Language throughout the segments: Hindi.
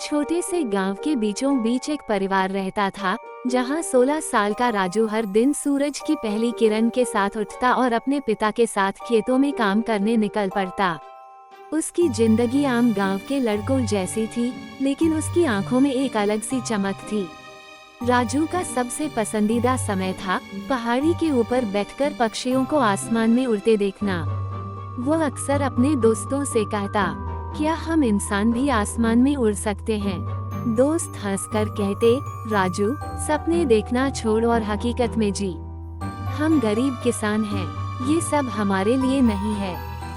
छोटे से गांव के बीचों बीच एक परिवार रहता था, जहां 16 साल का राजू हर दिन सूरज की पहली किरण के साथ उठता और अपने पिता के साथ खेतों में काम करने निकल पड़ता। उसकी जिंदगी आम गांव के लड़कों जैसी थी, लेकिन उसकी आंखों में एक अलग सी चमक थी। राजू का सबसे पसंदीदा समय था पहाड़ी के ऊपर बैठकर पक्षियों को आसमान में उड़ते देखना। वो अक्सर अपने दोस्तों से कहता, क्या हम इंसान भी आसमान में उड़ सकते हैं? दोस्त हंसकर कहते, राजू, सपने देखना छोड़ और हकीकत में जी। हम गरीब किसान हैं, ये सब हमारे लिए नहीं है।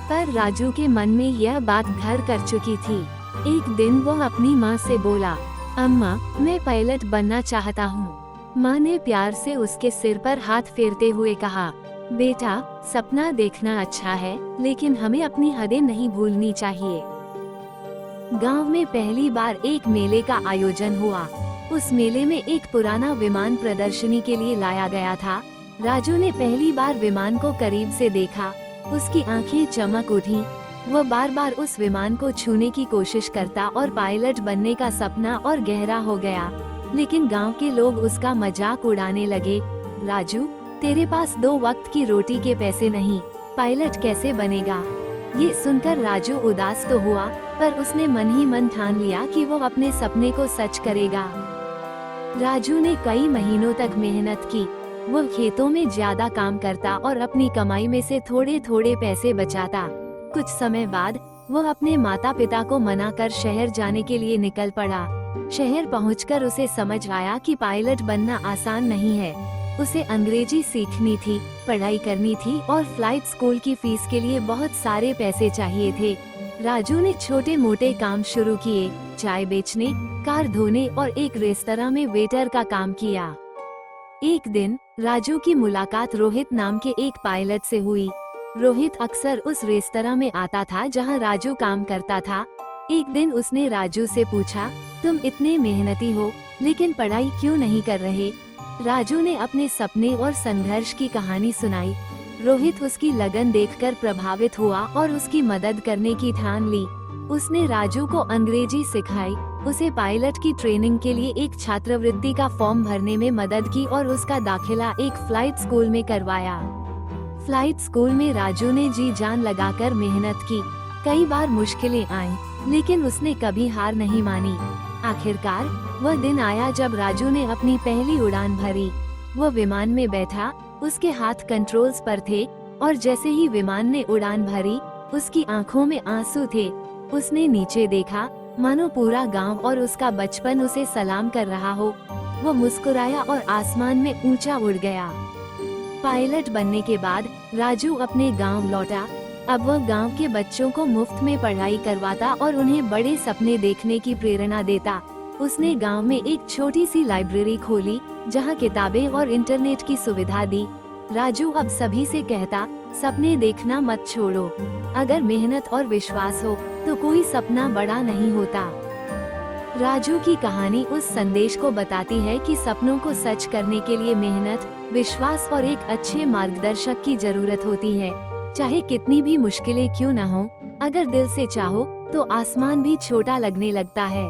पर राजू के मन में यह बात घर कर चुकी थी। एक दिन वो अपनी माँ से बोला, अम्मा, मैं पायलट बनना चाहता हूँ। माँ ने प्यार से उसके सिर पर हाथ फेरते हुए कहा, बेटा, सपना देखना अच्छा है, लेकिन हमें अपनी हदें नहीं भूलनी चाहिए। गांव में पहली बार एक मेले का आयोजन हुआ। उस मेले में एक पुराना विमान प्रदर्शनी के लिए लाया गया था। राजू ने पहली बार विमान को करीब से देखा। उसकी आंखें चमक उठी। वह बार बार उस विमान को छूने की कोशिश करता और पायलट बनने का सपना और गहरा हो गया। लेकिन गांव के लोग उसका मजाक उड़ाने लगे। राजू, तेरे पास 2 वक्त की रोटी के पैसे नहीं, पायलट कैसे बनेगा? ये सुनकर राजू उदास तो हुआ, पर उसने मन ही मन ठान लिया कि वो अपने सपने को सच करेगा। राजू ने कई महीनों तक मेहनत की। वो खेतों में ज्यादा काम करता और अपनी कमाई में से थोड़े थोड़े पैसे बचाता। कुछ समय बाद वो अपने माता पिता को मनाकर शहर जाने के लिए निकल पड़ा। शहर पहुंचकर उसे समझ आया कि पायलट बनना आसान नहीं है। उसे अंग्रेजी सीखनी थी, पढ़ाई करनी थी और फ्लाइट स्कूल की फीस के लिए बहुत सारे पैसे चाहिए थे। राजू ने छोटे मोटे काम शुरू किए, चाय बेचने, कार धोने और एक रेस्तरां में वेटर का काम किया। एक दिन राजू की मुलाकात रोहित नाम के एक पायलट से हुई। रोहित अक्सर उस रेस्तरां में आता था जहां राजू काम करता था। एक दिन उसने राजू से पूछा, तुम इतने मेहनती हो, लेकिन पढ़ाई क्यों नहीं कर रहे? राजू ने अपने सपने और संघर्ष की कहानी सुनाई। रोहित उसकी लगन देखकर प्रभावित हुआ और उसकी मदद करने की ठान ली। उसने राजू को अंग्रेजी सिखाई, उसे पायलट की ट्रेनिंग के लिए एक छात्रवृत्ति का फॉर्म भरने में मदद की और उसका दाखिला एक फ्लाइट स्कूल में करवाया। फ्लाइट स्कूल में राजू ने जी जान लगाकर मेहनत की। कई बार मुश्किलें आईं, लेकिन उसने कभी हार नहीं मानी। आखिरकार वह दिन आया जब राजू ने अपनी पहली उड़ान भरी। वह विमान में बैठा, उसके हाथ कंट्रोल्स पर थे और जैसे ही विमान ने उड़ान भरी, उसकी आंखों में आंसू थे। उसने नीचे देखा, मानो पूरा गांव और उसका बचपन उसे सलाम कर रहा हो। वो मुस्कुराया और आसमान में ऊंचा उड़ गया। पायलट बनने के बाद राजू अपने गांव लौटा। अब वह गांव के बच्चों को मुफ्त में पढ़ाई करवाता और उन्हें बड़े सपने देखने की प्रेरणा देता। उसने गांव में एक छोटी सी लाइब्रेरी खोली, जहां किताबें और इंटरनेट की सुविधा दी। राजू अब सभी से कहता, सपने देखना मत छोड़ो। अगर मेहनत और विश्वास हो, तो कोई सपना बड़ा नहीं होता। राजू की कहानी उस संदेश को बताती है कि सपनों को सच करने के लिए मेहनत, विश्वास और एक अच्छे मार्गदर्शक की जरूरत होती है। चाहे कितनी भी मुश्किलें क्यों न हो, अगर दिल से चाहो, तो आसमान भी छोटा लगने लगता है।